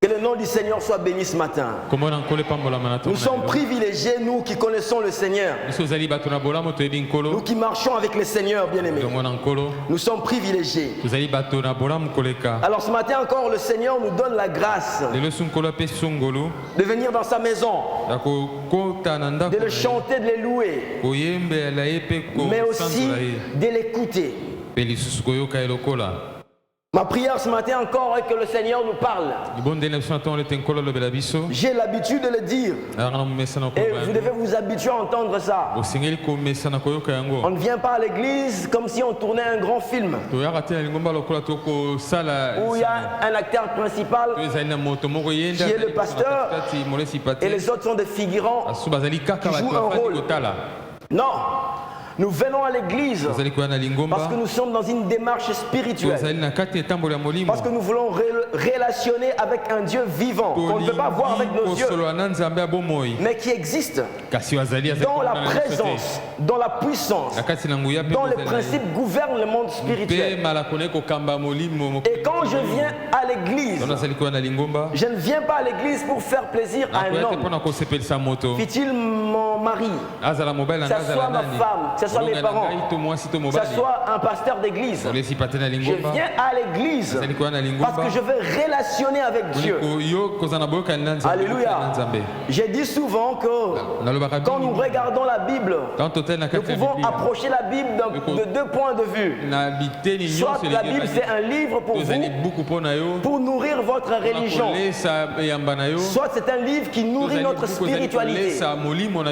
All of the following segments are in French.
Que le nom du Seigneur soit béni ce matin. Nous sommes privilégiés, nous qui connaissons le Seigneur. Nous qui marchons avec le Seigneur, bien-aimés. Nous sommes privilégiés. Alors ce matin encore, le Seigneur nous donne la grâce de venir dans sa maison, de le chanter, de le louer, mais aussi de l'écouter. Ma prière ce matin encore est que le Seigneur nous parle. J'ai l'habitude de le dire. Et vous devez vous habituer à entendre ça. On ne vient pas à l'église comme si on tournait un grand film. Où il y a un acteur principal qui est le pasteur et les autres sont des figurants qui jouent un rôle. Non. Nous venons à l'église parce que nous sommes dans une démarche spirituelle. Parce que nous voulons relationner avec un Dieu vivant qu'on ne peut pas voir avec nos yeux, mais qui existe dans la présence, dans la puissance, dont les principes gouvernent le monde spirituel. Et quand je viens à l'église, je ne viens pas à l'église pour faire plaisir à un homme. Fût-il mon mari, que ce soit ma femme, que ce soit mes parents, que ce soit un pasteur d'église. Je viens à l'église parce que je veux relationner avec Dieu. Alléluia. J'ai dit souvent que quand nous regardons la Bible, nous pouvons approcher la Bible de deux points de vue. Soit la Bible c'est un livre pour vous, pour nourrir votre religion. Soit c'est un livre qui nourrit notre spiritualité,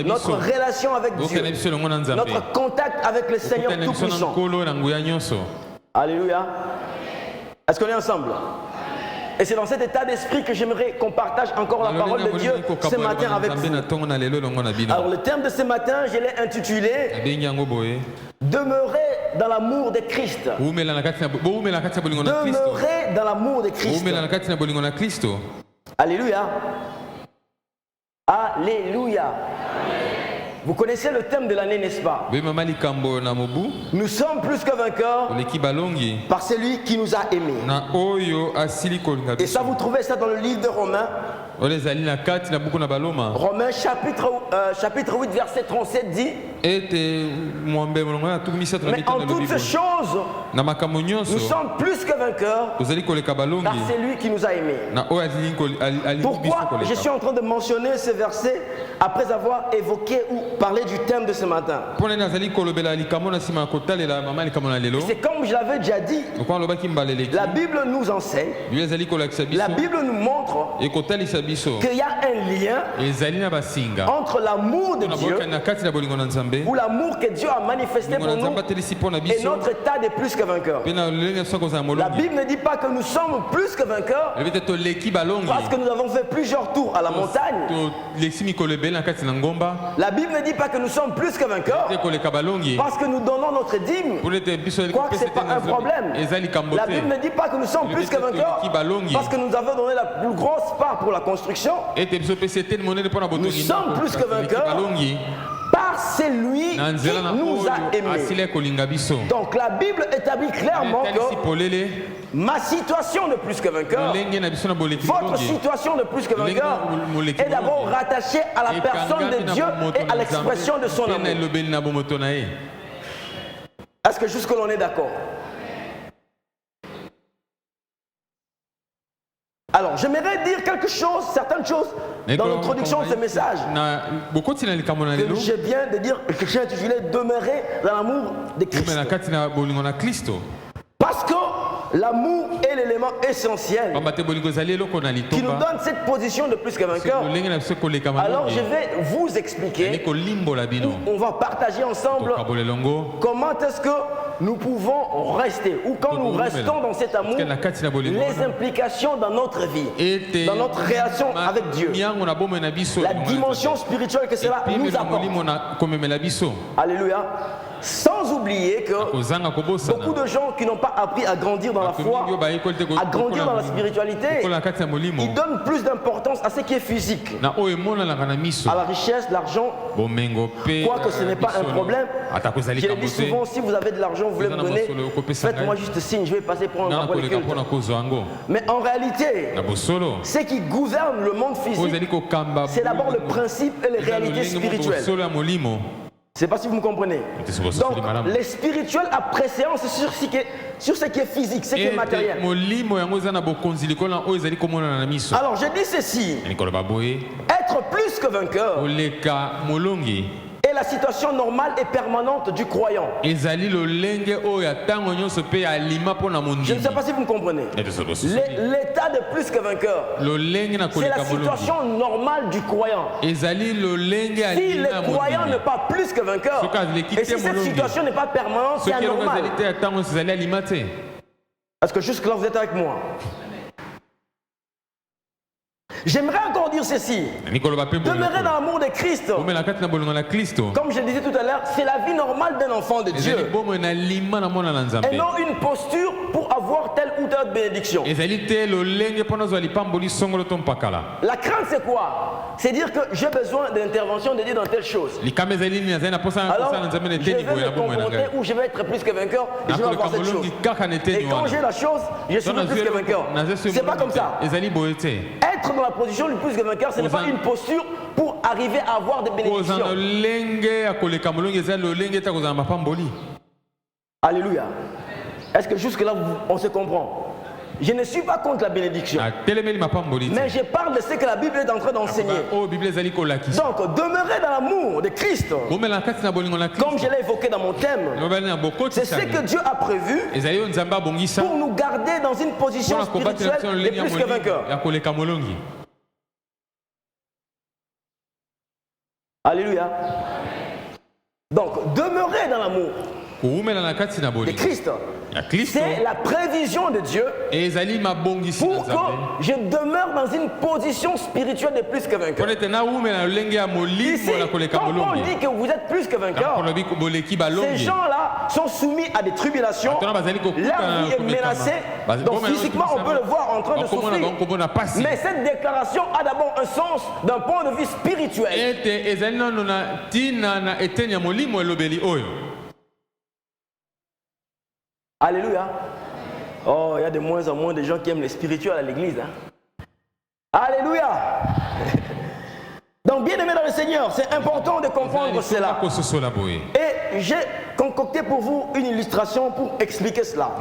notre relation avec Dieu, notre contact avec le Seigneur Tout-Puissant. Alléluia. Est-ce qu'on est ensemble? Et c'est dans cet état d'esprit que j'aimerais qu'on partage encore la parole de Dieu ce matin avec vous. Alors le thème de ce matin, je l'ai intitulé « Demeurer dans l'amour de Christ ». Demeurer dans l'amour de Christ. Alléluia. Alléluia. Vous connaissez le thème de l'année, n'est-ce pas? Nous sommes plus que vainqueurs par celui qui nous a aimés. Et ça, vous trouvez ça dans le livre de Romains. Romains chapitre 8, verset 37 dit: mais en toutes ces choses, nous sommes plus que vainqueurs par celui qui nous a aimés. Pourquoi je suis en train de mentionner ce verset après avoir évoqué ou parlé du thème de ce matin? C'est comme je l'avais déjà dit, la Bible nous enseigne, la Bible nous montre qu'il y a un lien entre l'amour de Dieu, ou l'amour que Dieu a manifesté pour nous, et notre état de plus que vainqueur. La Bible ne dit pas que nous sommes plus que vainqueurs parce que nous avons fait plusieurs tours à la montagne. La Bible ne dit pas que nous sommes plus que vainqueurs parce que nous donnons notre dîme, quoique ce n'est pas un problème. La Bible ne dit pas que nous sommes plus que vainqueurs parce que nous avons donné la plus grosse part pour la construction. Nous sommes plus que vainqueurs par celui qui nous a aimés. Donc la Bible établit clairement que ma situation de plus que vainqueur, votre situation de plus que vainqueur, est d'abord rattachée à la personne de Dieu et à l'expression de son amour. Est-ce que jusque-là on est d'accord? Alors, j'aimerais dire quelque chose, certaines choses dans l'introduction de ce message. Que je viens de dire, que j'ai intitulé « Demeurer dans l'amour de Christ ». Parce que l'amour est l'élément essentiel qui nous donne cette position de plus que vainqueur. Alors, je vais vous expliquer, on va partager ensemble comment est-ce que nous pouvons rester, ou quand nous restons dans cet amour, les implications dans notre vie, dans notre relation avec Dieu, la dimension spirituelle que cela nous apporte. Alléluia. Sans oublier que beaucoup de gens qui n'ont pas appris à grandir dans la foi, à grandir dans la spiritualité, ils donnent plus d'importance à ce qui est physique, à la richesse, l'argent, Quoique ce n'est pas un problème, je le dis souvent, si vous avez de l'argent, vous voulez me donner, faites-moi juste signe, je vais passer pour un rapport de culte. Mais en réalité, ce qui gouverne le monde physique, c'est d'abord le principe et les réalités spirituelles. Je ne sais pas si vous me comprenez. Donc, les spirituels a préséance sur ce qui est physique, ce qui est matériel. Alors, je dis ceci. Être plus que vainqueur est la situation normale et permanente du croyant. Je ne sais pas si vous me comprenez. L'état de plus que vainqueur, c'est la situation normale du croyant. Si le croyant n'est pas plus que vainqueur, et si cette situation n'est pas permanente, c'est anormal. Est-ce que jusque-là vous êtes avec moi? J'aimerais encore dire ceci. Demeurer dans l'amour de Christ. Comme je le disais tout à l'heure, c'est la vie normale d'un enfant de Dieu. Et non une posture pour avoir telle ou telle bénédiction. La crainte, c'est quoi? C'est dire que j'ai besoin d'intervention de Dieu dans telle chose. Alors, je vais me confronter ou je vais être plus que vainqueur et je vais avoir cette chose. Et quand j'ai la chose, je suis plus que vainqueur. C'est pas comme ça. Être dans la position du plus que vainqueur, ce n'est pas une posture pour arriver à avoir des bénédictions. Alléluia. Est-ce que jusque là on se comprend? Je ne suis pas contre la bénédiction, mais je parle de ce que la Bible est en train d'enseigner. Donc, demeurer dans l'amour de Christ, comme je l'ai évoqué dans mon thème, c'est ce que Dieu a prévu pour nous garder dans une position spirituelle de plus que vainqueur. Alléluia. Donc, demeurer dans l'amour de Christ, c'est la prévision de Dieu pour que je demeure dans une position spirituelle de plus que vainqueur. Ici, quand on dit que vous êtes plus que vainqueur, ces gens-là sont soumis à des tribulations, leur vie est menacée, donc physiquement on peut le voir en train de souffrir. Mais cette déclaration a d'abord un sens d'un point de vue spirituel. Alléluia. Oh, il y a de moins en moins de gens qui aiment les spirituels à l'église. Hein? Alléluia. Donc, bien aimé dans le Seigneur, c'est important de comprendre cela. Et j'ai concocté pour vous une illustration pour expliquer cela.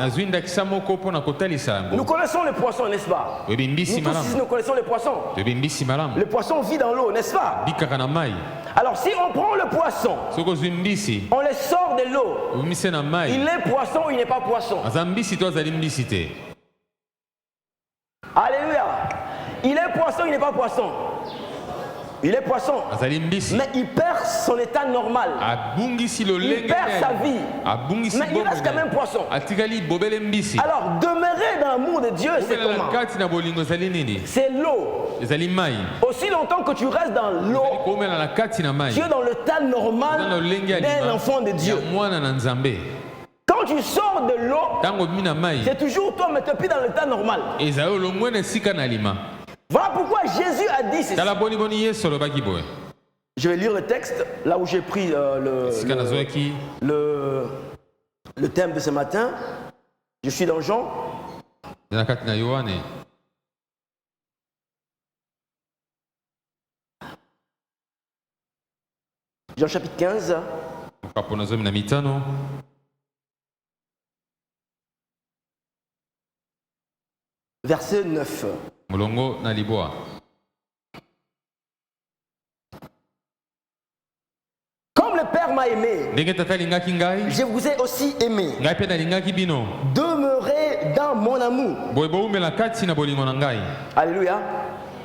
Nous connaissons le poisson, n'est-ce pas? Nous tous ici, nous connaissons le poisson. Le poisson vit dans l'eau, n'est-ce pas? Alors, si on prend le poisson, on le sort de l'eau, il est poisson ou il n'est pas poisson? Alléluia. Il est poisson ou il n'est pas poisson? Il est poisson, mais il perd son état normal. Il perd sa vie, mais il reste quand même poisson. Alors, demeurer dans l'amour de Dieu, c'est comment? C'est l'eau. Aussi longtemps que tu restes dans l'eau, tu es dans l'état normal d'un enfant de Dieu. Quand tu sors de l'eau, c'est toujours toi, mais tu n'es plus dans l'état normal. Voilà pourquoi Jésus a dit ceci. Je vais lire le texte, là où j'ai pris le thème de ce matin. Je suis dans Jean. Jean chapitre 15. Verset 9. Comme le Père m'a aimé, je vous ai aussi aimé. Demeurez dans mon amour. Alléluia.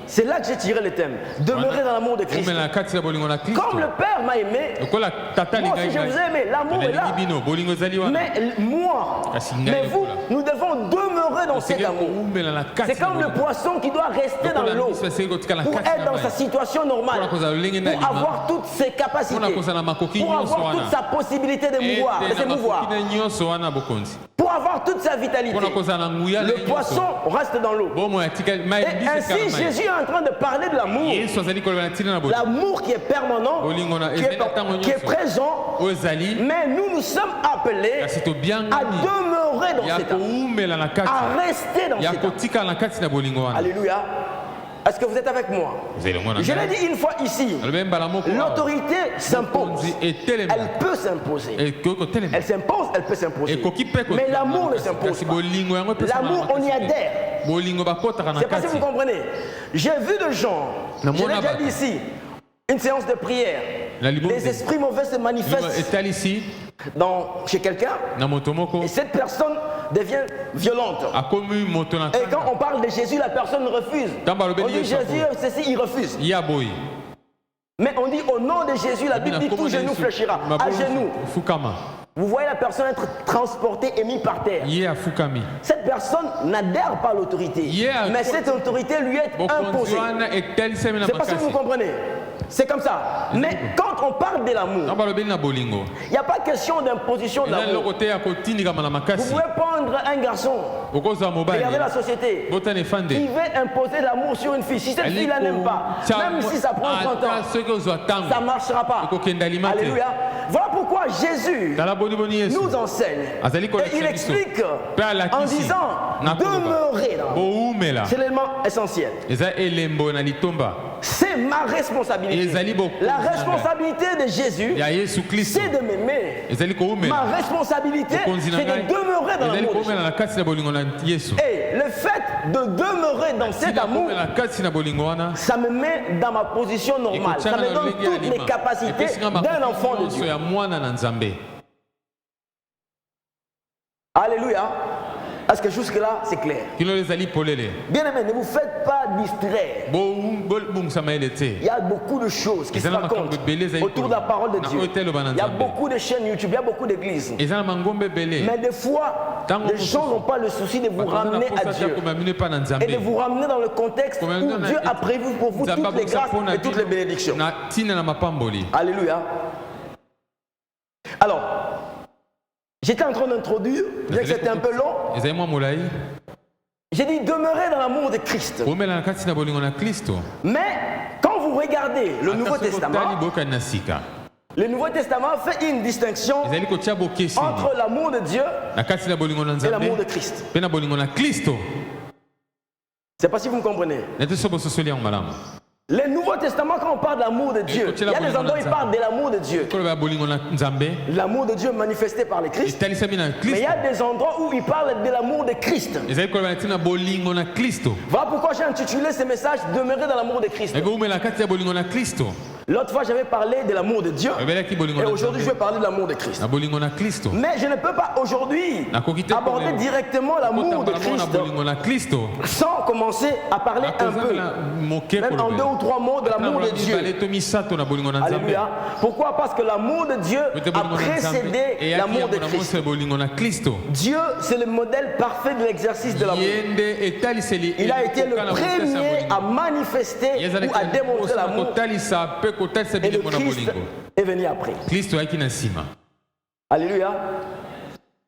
C'est là que j'ai tiré le thème. Demeurer dans l'amour de Christ. Comme le Père m'a aimé, moi aussi je vous ai aimé. L'amour est là. Mais moi, mais vous, nous devons demeurer dans cet amour. C'est comme le poisson qui doit rester dans l'eau pour être dans sa situation normale, pour avoir toutes ses capacités, pour avoir toute sa possibilité de se mouvoir, pour avoir avoir toute sa vitalité, le poisson reste dans l'eau. Et ainsi, Jésus est en train de parler de l'amour. L'amour qui est permanent, qui est présent, mais nous sommes appelés à demeurer dans cet amour, à rester dans cet amour. Alléluia. Est-ce que vous êtes avec moi? Je l'ai dit une fois ici, l'autorité s'impose, elle peut s'imposer. Elle s'impose, elle peut s'imposer. Mais l'amour ne s'impose pas. L'amour, on y adhère. C'est pas si vous comprenez. J'ai vu des gens, je l'ai déjà dit ici, une séance de prière, les esprits mauvais se manifestent chez quelqu'un et cette personne devient violente. Et quand on parle de Jésus, la personne refuse. On dit Jésus, ceci, il refuse. Mais on dit au nom de Jésus, la Bible dit tout genou fléchira. À genoux. Vous voyez la personne être transportée et mise par terre. Cette personne n'adhère pas à l'autorité. Mais cette autorité lui est imposée. C'est pas si vous comprenez. C'est comme ça. Mais quand on parle de l'amour, il n'y a pas question d'imposition de l'amour. Vous pouvez prendre un garçon, regardez la société, il veut imposer l'amour sur une fille. Si cette fille-là n'aime pas, même si ça prend 30 ans, ça ne marchera pas. Alléluia. Voilà pourquoi Jésus nous enseigne. Et il explique en disant demeurer dans l'amour. C'est l'élément essentiel. C'est ma responsabilité. La responsabilité de Jésus, c'est de m'aimer. Ma responsabilité, c'est de demeurer dans l'amour. Et le fait de demeurer dans cet amour, ça me met dans ma position normale. Ça me donne toutes les capacités d'un enfant de Dieu. Alléluia. Est-ce que jusque-là, c'est clair? Bien aimé, ne vous faites pas distraire. Il y a beaucoup de choses qui se racontent autour de la parole de Dieu. Il y a beaucoup de chaînes YouTube, il y a beaucoup d'églises. Mais des fois, les gens n'ont pas le souci de vous ramener à Dieu et de vous ramener dans le contexte où Dieu a prévu pour vous toutes les grâces et toutes les bénédictions. Alléluia. Alors, j'étais en train d'introduire, bien que c'était un peu long. J'ai dit demeurer dans l'amour de Christ. Mais quand vous regardez le Nouveau Testament, le Nouveau Testament fait une distinction entre l'amour de Dieu et l'amour de Christ. C'est pas si vous me comprenez. Le Nouveau Testament, quand on parle de l'amour de Dieu, il y a des endroits où il parle de l'amour de Dieu. L'amour de Dieu manifesté par le Christ. Mais il y a des endroits où il parle de l'amour de Christ. Voilà pourquoi j'ai intitulé ce message Demeurer dans l'amour de Christ. L'autre fois, j'avais parlé de l'amour de Dieu. Et aujourd'hui, je vais parler de l'amour de Christ. Mais je ne peux pas aujourd'hui aborder directement l'amour de Christ sans commencer à parler un peu, même en 2 ou 3 mots de l'amour de Dieu. Alléluia. Pourquoi? Parce que l'amour de Dieu a précédé l'amour de Christ. Dieu, c'est le modèle parfait de l'exercice de l'amour. Il a été le premier à manifester ou à démontrer l'amour. Et le Christ est venu après. Alléluia.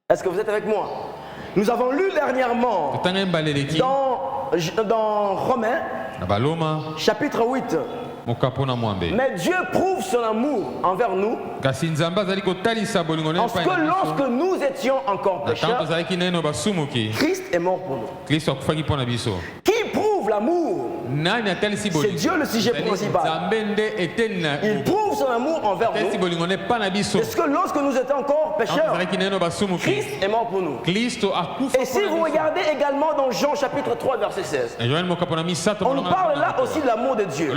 Est-ce que vous êtes avec moi? Nous avons lu dernièrement dans Romains, chapitre 8. Mais Dieu prouve son amour envers nous en ce que lorsque nous étions encore pécheurs, Christ est mort pour nous. Qui prouve l'amour? C'est Dieu le sujet principal. Il prouve son amour envers nous. Est-ce que lorsque nous étions encore pécheurs, Christ est mort pour nous? Et si vous regardez également dans Jean chapitre 3 verset 16, on nous parle là aussi de l'amour de Dieu.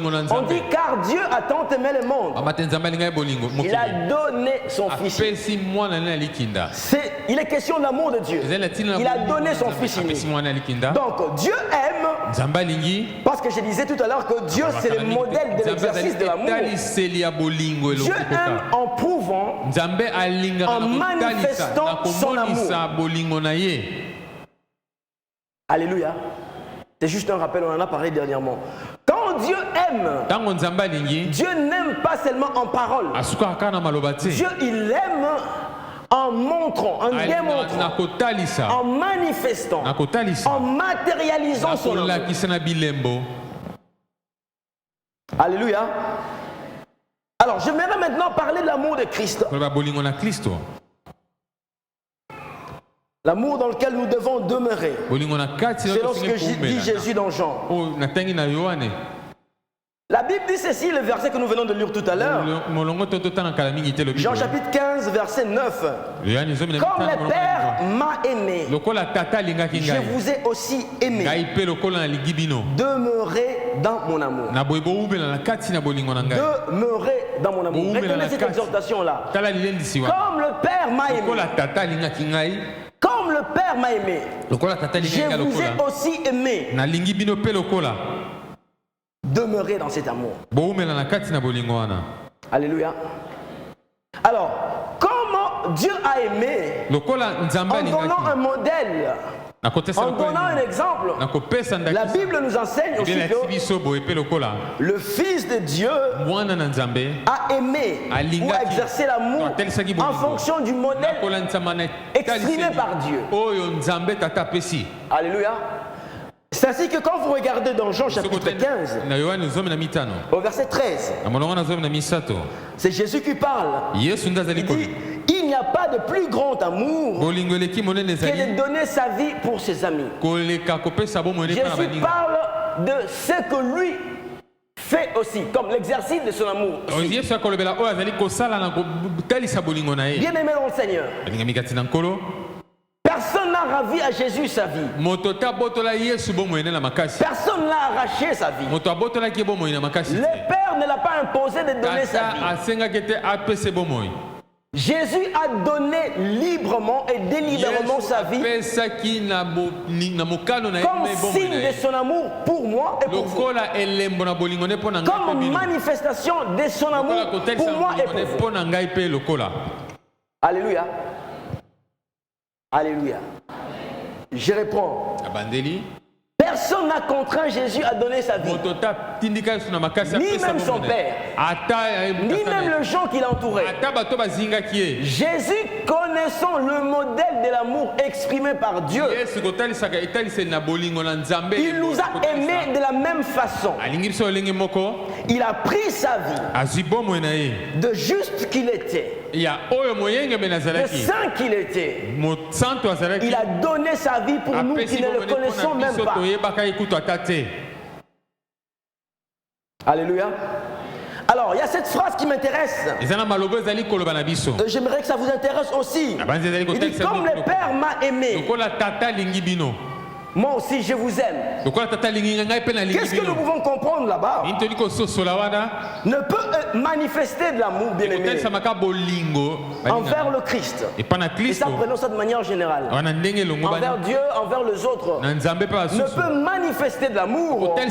On dit car Dieu a tant aimé le monde, il a donné son fils. Il est question de l'amour de Dieu. Il a donné son fils unique. Donc Dieu aime, parce que je disais tout à l'heure que Dieu c'est le modèle de l'exercice de l'amour. Dieu aime en prouvant, en manifestant son amour. Alléluia. C'est juste un rappel, on en a parlé dernièrement. Quand Dieu aime, Dieu n'aime pas seulement en parole. Dieu il aime en montrant, en démontrant, en manifestant, en matérialisant son amour. Alléluia. Alors, je vais maintenant parler de l'amour de Christ. L'amour dans lequel nous devons demeurer. C'est ce que dit Jésus dans Jean. La Bible dit ceci, le verset que nous venons de lire tout à l'heure. Jean chapitre 15, verset 9. Comme le Père m'a aimé, je vous ai aussi aimé. Demeurez dans mon amour. Demeurez dans mon amour. Retenez cette exhortation-là. Comme le Père m'a aimé. Comme le Père m'a aimé, je vous ai aussi aimé. Demeurez dans cet amour. Alléluia. Alors, comment Dieu a aimé en donnant un modèle, en donnant un exemple. La Bible nous enseigne aussi que le Fils de Dieu a aimé ou a exercé l'amour en fonction du modèle exprimé par Dieu. Alléluia. C'est ainsi que quand vous regardez dans Jean chapitre 15, au verset 13, c'est Jésus qui parle. Il dit, il n'y a pas de plus grand amour que de donner sa vie pour ses amis. Jésus parle de ce que lui fait aussi, comme l'exercice de son amour. Bien aimé dans le Seigneur. Personne n'a ravi à Jésus sa vie. Personne n'a arraché sa vie. Le Père ne l'a pas imposé de donner sa vie. Jésus a donné librement et délibérément sa vie comme signe de son amour pour moi et pour vous. Comme manifestation de son amour pour moi et pour vous. Alléluia. Alléluia. Je reprends. Personne n'a contraint Jésus à donner sa vie. Ni même son père. Ni même les gens qui l'entouraient. Jésus, connaissant le modèle de l'amour exprimé par Dieu, il nous a aimés de la même façon. Il a pris sa vie de juste qu'il était, de saint qu'il était. Il a donné sa vie pour nous qui ne le connaissons même pas. Alléluia. Alors, il y a cette phrase qui m'intéresse. J'aimerais que ça vous intéresse aussi. Il dit, comme le Père m'a aimé, moi aussi je vous aime. Qu'est-ce que nous pouvons comprendre là-bas? Ne peut manifester de l'amour, bien aimé, envers le Christ. Et ça, prenons ça de manière générale. Envers Dieu, envers les autres. Ne peut manifester de l'amour que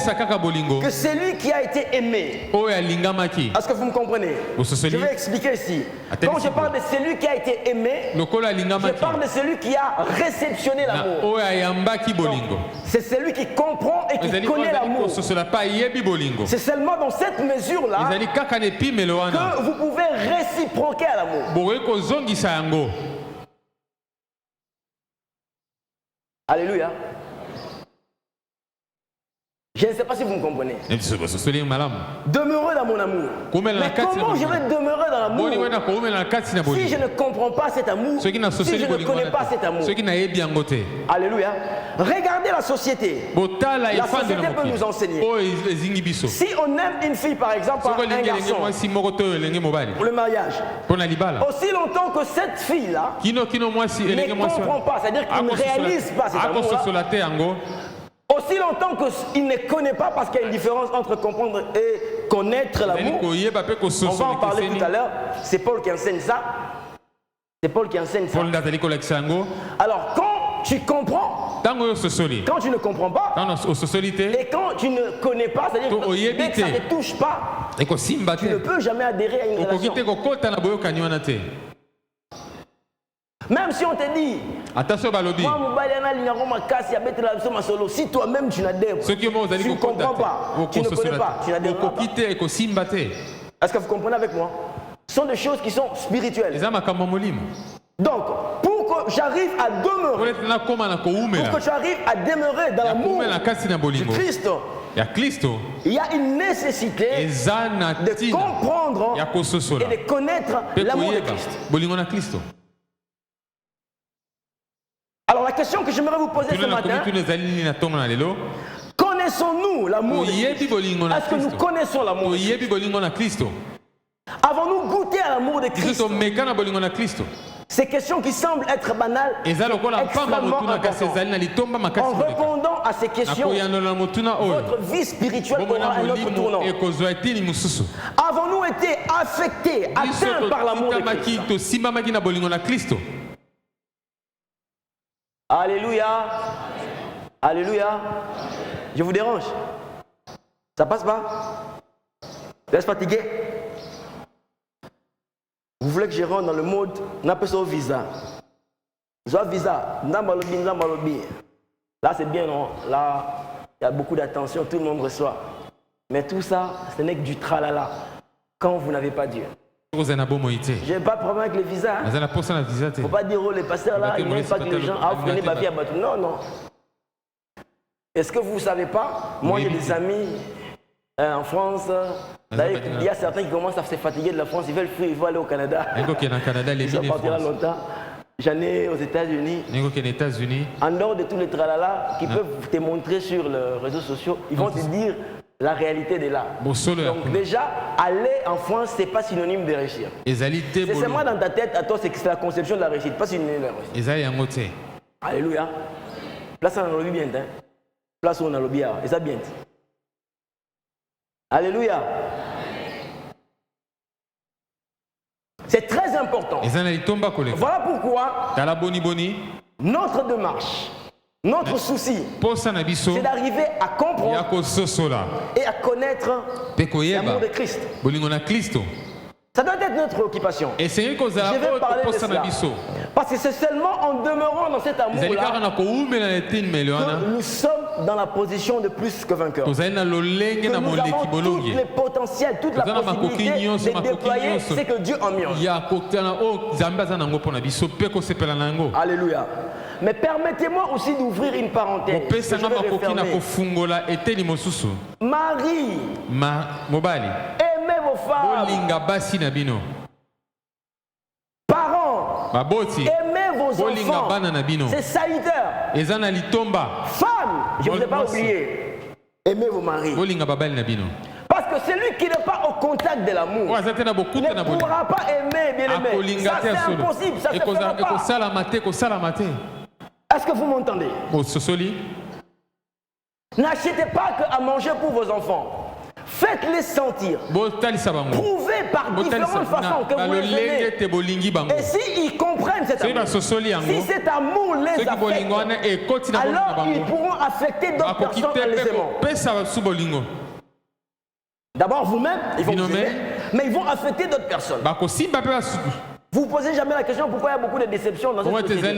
celui qui a été aimé. Est-ce que vous me comprenez? Je vais expliquer ici. Quand je parle de celui qui a été aimé, je parle de celui qui a réceptionné l'amour. C'est celui qui comprend et qui connaît l'amour. C'est seulement dans cette mesure-là que vous pouvez réciproquer à l'amour. Alléluia. Je ne sais pas si vous me comprenez. Demeurez dans mon amour. Mais comment je vais demeurer dans l'amour si je ne comprends pas cet amour, si je ne connais pas cet amour? Alléluia. Regardez la société. La société peut nous enseigner. Si on aime une fille, par exemple, par un garçon, pour le mariage, aussi longtemps que cette fille-là ne comprend pas, c'est-à-dire qu'il ne réalise pas cet amour-là, aussi longtemps qu'il ne connaît pas, parce qu'il y a une différence entre comprendre et connaître l'amour. On va en parler tout à l'heure. C'est Paul qui enseigne ça. C'est Paul qui enseigne ça. Alors, quand tu comprends, quand tu ne comprends pas, et quand tu ne connais pas, c'est-à-dire que dès que ça ne te touche pas, tu ne peux jamais adhérer à une relation. Même si on te dit, si toi-même tu n'adhères pas, tu ne comprends pas, tu ne connais pas, tu n'adhères pas. Est-ce que vous comprenez avec moi? Ce sont des choses qui sont spirituelles. Donc, pour que j'arrive à demeurer, pour que j'arrive à demeurer dans l'amour du Christ, il y a une nécessité de comprendre et de connaître l'amour de Christ. Alors la question que j'aimerais vous poser ce matin, connaissons-nous l'amour de Christ? Est-ce que nous connaissons l'amour de Christ? Avons-nous goûté à l'amour de Christ? Ces questions qui semblent être banales, extrêmement importantes. En répondant à ces questions, votre vie spirituelle aura un autre tournant. Avons-nous été affectés, atteints par l'amour de Christ? Alléluia. Alléluia. Je vous dérange? Ça passe pas? Vous êtes fatigué? Vous voulez que je rentre dans le mode, on appelle ça au visa. Visa, là c'est bien, non? Là, il y a beaucoup d'attention, tout le monde reçoit. Mais tout ça, ce n'est que du tralala. Quand vous n'avez pas Dieu. Je n'ai pas de problème avec les visas. Il ne faut pas dire, oh, les pasteurs là, ils n'aiment pas que les gens offrent ma vie à battre. Non, non. Est-ce que vous ne savez pas? Moi, j'ai des amis en France. Il y a certains qui commencent à se fatiguer de la France. Ils veulent aller au Canada. Ils sont partis là longtemps. J'en ai aux États-Unis. En dehors de tous les tralala qui peuvent te montrer sur les réseaux sociaux, ils vont te dire la réalité de là. Donc déjà, aller en France, ce n'est pas synonyme de réussir. C'est seulement dans ta tête, à toi, c'est la conception de la réussite, pas synonyme de la réussite. Alléluia. Place on a le bien. Place on a le bien. Et ça bien. Alléluia. C'est très important. Voilà pourquoi notre démarche, notre souci, c'est d'arriver à comprendre et à connaître l'amour de Christ. Ça doit être notre préoccupation. Je vais parler de cela. Parce que c'est seulement en demeurant dans cet amour-là que nous sommes dans la position de plus que vainqueurs. Que nous avons tous les potentiels, toute la possibilité de déployer ce que Dieu a mis en nous. Alléluia. Mais permettez-moi aussi d'ouvrir une parenthèse. Marie, aimez vos femmes. Parents, aimez vos enfants. C'est salutaire. Femmes, je ne vous ai pas oublié. Aimez vos maris. Parce que celui qui n'est pas au contact de l'amour ne pourra pas aimer, bien aimé. Ça c'est impossible, ça ne se fera pas. Est-ce que vous m'entendez? N'achetez pas à manger pour vos enfants. Faites-les sentir. Prouvez par différentes façons que vous les aimez. Et s'ils comprennent cet amour, si cet amour les affecte, alors ils pourront affecter d'autres personnes en les aimant. D'abord vous-même, ils vont vous aimer, mais ils vont affecter d'autres personnes. Vous ne posez jamais la question pourquoi il y a beaucoup de déceptions dans cette société.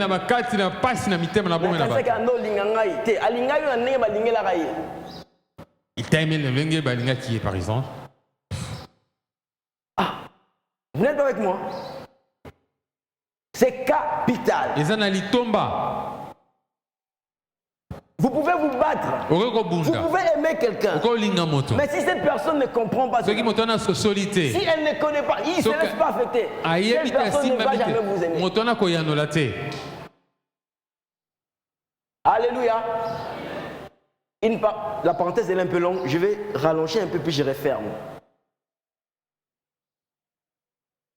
Il t'a aimé le lengue qui est par exemple. Ah, vous n'êtes pas avec moi. C'est capital. Vous pouvez vous battre. Vous pouvez aimer quelqu'un. Mais si cette personne ne comprend pas, si elle ne connaît pas, il ne se laisse pas affecter. Cette personne ne va jamais vous aimer. Alléluia. La parenthèse est un peu longue. Je vais rallonger un peu puis je referme.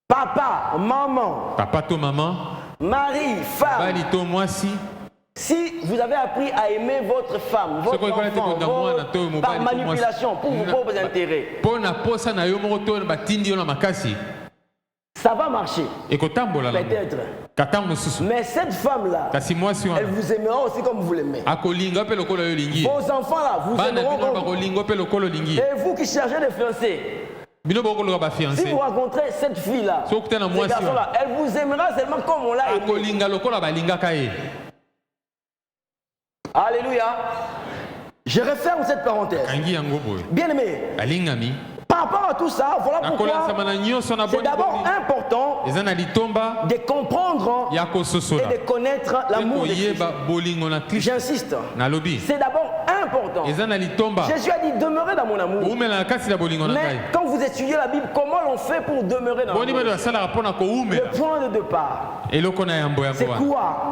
Papa, maman. Papa, toi, maman. Mari, femme. Si vous avez appris à aimer votre femme, votre enfant, par manipulation, pour vos propres intérêts, ça va marcher. Peut-être. Mais cette femme-là, elle vous aimera aussi comme vous l'aimez. Vos enfants-là, vous aimeront comme vous. Et vous qui cherchez des fiancés, si vous rencontrez cette fille-là, ce garçon-là, elle vous aimera seulement comme on l'a aimé. Alléluia. Je referme cette parenthèse. Bien aimé, par rapport à tout ça, voilà pourquoi c'est d'abord important de comprendre et de connaître l'amour de Christ. J'insiste. C'est d'abord important. Jésus a dit demeurer dans mon amour. Mais quand vous étudiez la Bible, comment l'on fait pour demeurer dans l'amour? Le point de départ. C'est quoi?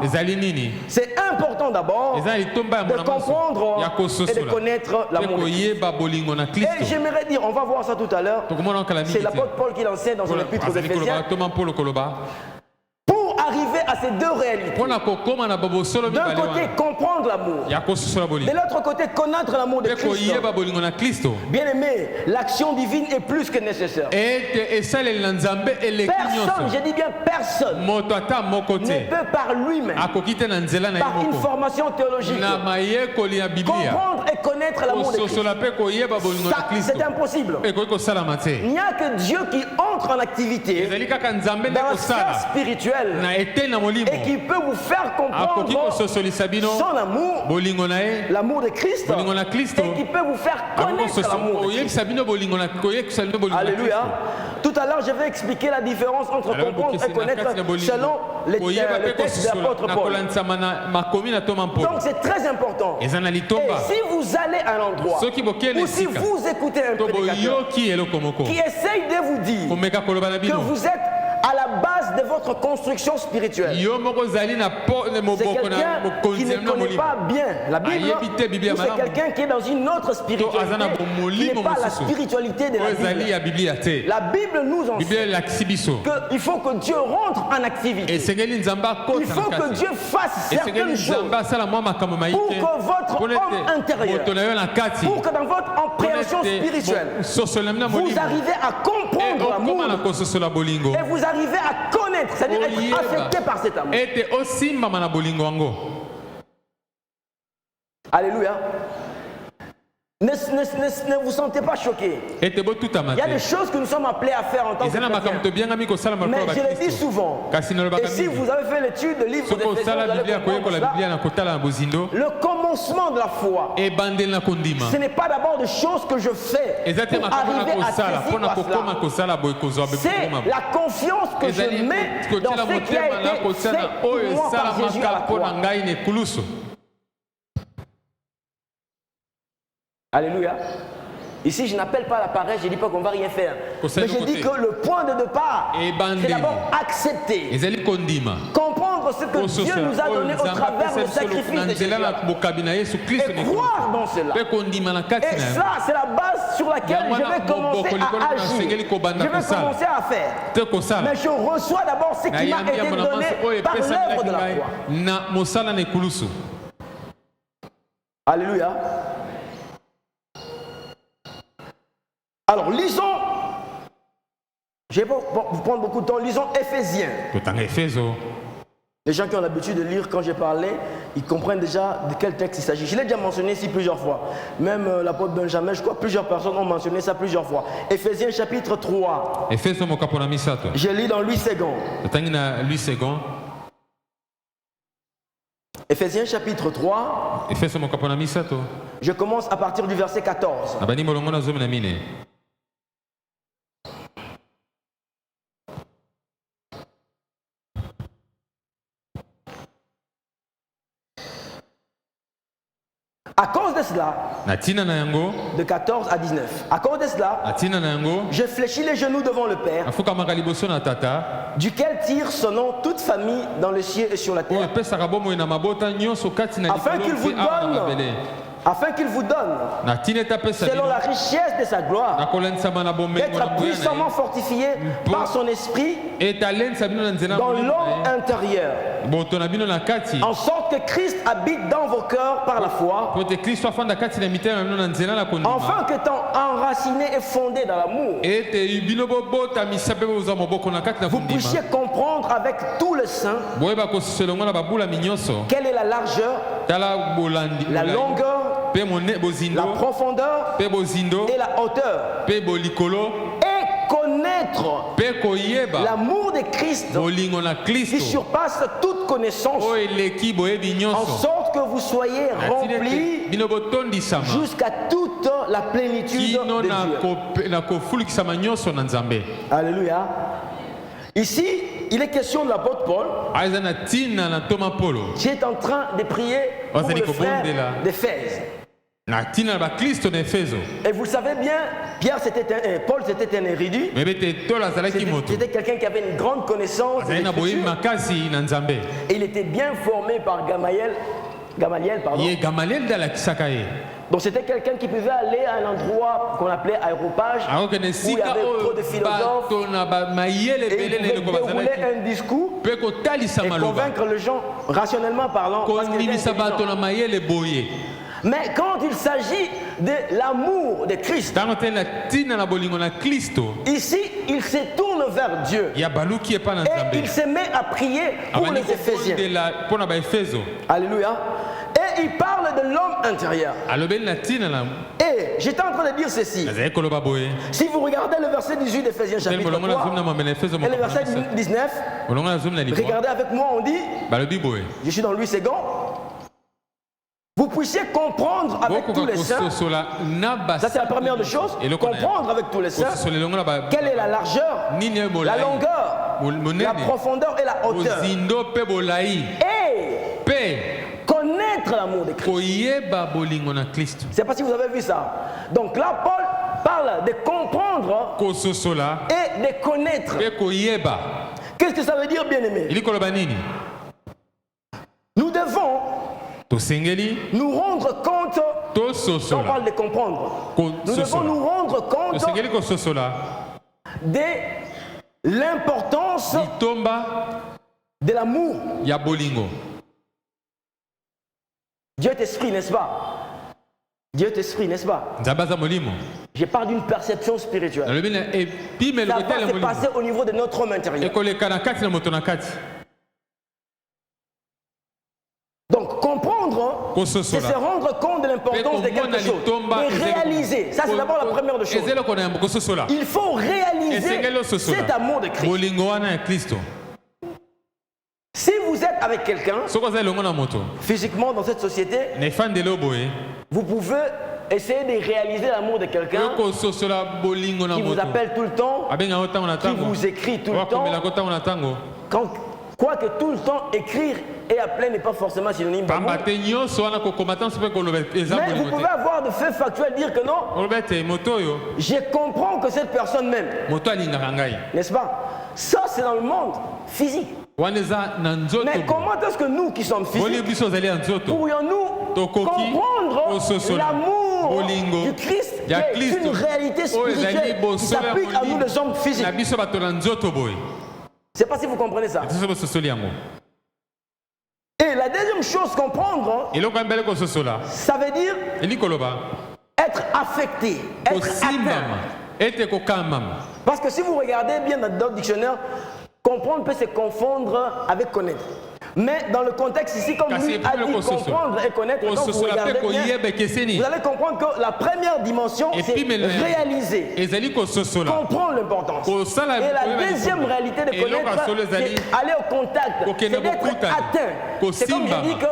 C'est important d'abord de comprendre et de connaître l'amour de Christ. Et j'aimerais dire, on va voir ça tout à l'heure, c'est l'apôtre Paul qui l'enseigne dans son épître aux Éphésiens. Pour arriver à ces deux réalités, d'un côté comprendre l'amour, de l'autre côté connaître l'amour de Christ. Bien aimé, l'action divine est plus que nécessaire. Personne, je dis bien personne, ne peut par lui-même, par une formation théologique, comprendre et connaître l'amour de Christ. C'est impossible. Il n'y a que Dieu qui entre en activité dans la sphère spirituelle et qui peut vous faire comprendre son amour, l'amour de Christ, et qui peut vous faire connaître l'amour de Christ. Alléluia. Tout à l'heure, je vais expliquer la différence entre comprendre et connaître selon le texte de l'apôtre Paul. Donc c'est très important. Et si vous allez à un endroit, ou si vous écoutez un prédicateur qui essaye de vous dire que vous êtes à la base de votre construction spirituelle, c'est quelqu'un qui ne connaît pas bien la Bible, ou c'est quelqu'un qui est dans une autre spiritualité, qui n'est pas la spiritualité de la Bible. La Bible nous enseigne qu'il faut que Dieu rentre en activité. Il faut que Dieu fasse certaines choses pour que votre homme intérieur, pour que dans votre appréhension spirituelle, vous arrivez à comprendre l'amour et vous arrivez à connaître, c'est-à-dire être affecté par cet amour. Alléluia. Ne vous sentez pas choqué. Il y a des choses que nous sommes appelés à faire en tant que chrétiens. Mais je le dis souvent. Et si vous avez fait l'étude de livre d'Éphésiens, le commencement de la foi, ce n'est pas d'abord des choses que je fais pour arriver à saisir cela. C'est la confiance que je mets dans ce qui a été fait pour moi par Jésus à la croix. Alléluia. Ici, je n'appelle pas la paresse, je ne dis pas qu'on ne va rien faire. Mais je dis que le point de départ, c'est d'abord accepter, comprendre ce que Dieu nous a donné au travers du sacrifice de Jésus et croire dans cela. Et ça, c'est la base sur laquelle je vais commencer à agir. Je vais commencer à faire. Mais je reçois d'abord ce qui m'a été donné par l'œuvre de la croix. Alléluia. Alors, lisons, je vais vous prendre beaucoup de temps, lisons Éphésiens. Les gens qui ont l'habitude de lire quand j'ai parlé, ils comprennent déjà de quel texte il s'agit. Je l'ai déjà mentionné ici plusieurs fois. Même l'apôtre Benjamin, je crois que plusieurs personnes ont mentionné ça plusieurs fois. Éphésiens chapitre 3. Je lis dans 8 secondes. Éphésiens chapitre 3. Je commence à partir du verset 14. À cause de cela, de 14 à 19, à cause de cela, je fléchis les genoux devant le Père, duquel tire son nom toute famille dans le ciel et sur la terre, afin qu'il vous donne, selon la richesse de sa gloire, d'être puissamment fortifié par son esprit dans l'homme intérieur, en sorte que Christ habite dans vos cœurs par la foi, afin qu'étant enraciné et fondé dans l'amour, vous puissiez comprendre avec tout le saint quelle est la largeur, la longueur, la profondeur et la hauteur, et connaître l'amour de Christ qui surpasse toute connaissance, en sorte sorte que vous soyez remplis jusqu'à toute la plénitude de Dieu. Alléluia. Ici, il est question de l'apôtre Paul qui est en train de prier pour le frère d'Éphèse. Et vous savez bien, Paul c'était un érudit. C'était quelqu'un qui avait une grande connaissance de l'Écriture. Et il était bien formé par Gamaliel. Donc c'était quelqu'un qui pouvait aller à un endroit qu'on appelait aéropage, où il y avait trop de philosophes, et il pouvait dérouler un discours et convaincre les gens, rationnellement parlant, parce qu'il était intelligent. Mais quand il s'agit de l'amour de Christ, ici il se tourne vers Dieu et il se met à prier pour les Éphésiens. Alléluia. Et il parle de l'homme intérieur. Et j'étais en train de dire ceci. Si vous regardez le verset 18 d'Éphésiens chapitre 3 et le verset 19, regardez avec moi, on dit, je suis dans Louis II, vous puissiez comprendre avec tous les saints, ça c'est la première des choses, comprendre avec tous les saints quelle est la largeur, la longueur, la profondeur et la hauteur. Et connaître l'amour de Christ. Je ne sais pas si vous avez vu ça. Donc là, Paul parle de comprendre et de connaître. Qu'est-ce que ça veut dire, bien-aimé? Nous devons nous rendre compte, quand on parle de comprendre, nous devons nous rendre compte de l'importance de l'amour. Dieu est esprit, n'est-ce pas? Dieu est esprit, n'est-ce pas? Je parle d'une perception spirituelle. Ça va se passer au niveau de notre homme intérieur. Donc comprendre, c'est se rendre compte de l'importance de quelque chose, de réaliser. Ça c'est d'abord la première des choses. Il faut réaliser cet amour de Christ. Si vous êtes avec quelqu'un, physiquement dans cette société, vous pouvez essayer de réaliser l'amour de quelqu'un qui vous appelle tout le temps, qui vous écrit tout le temps. Quoique tout le temps écrire et appeler n'est pas forcément synonyme d'amour. Mais vous pouvez avoir de faits factuels dire que non, je comprends que cette personne m'aime. N'est-ce pas? Ça c'est dans le monde physique. Mais comment est-ce que nous qui sommes physiques pourrions-nous comprendre l'amour du Christ qui est une réalité spirituelle qui s'applique à nous les hommes physiques? Je ne sais pas si vous comprenez ça. Et la deuxième chose, comprendre, ça veut dire être affecté, être atteint. Parce que si vous regardez bien dans d'autres dictionnaires, comprendre peut se confondre avec connaître. Mais dans le contexte ici, comme lui a dit comprendre et connaître, quand vous regardez bien, vous allez comprendre que la première dimension, c'est réaliser, comprendre l'importance. Et la deuxième réalité de connaître, c'est aller au contact, c'est d'être atteint. C'est comme je dis que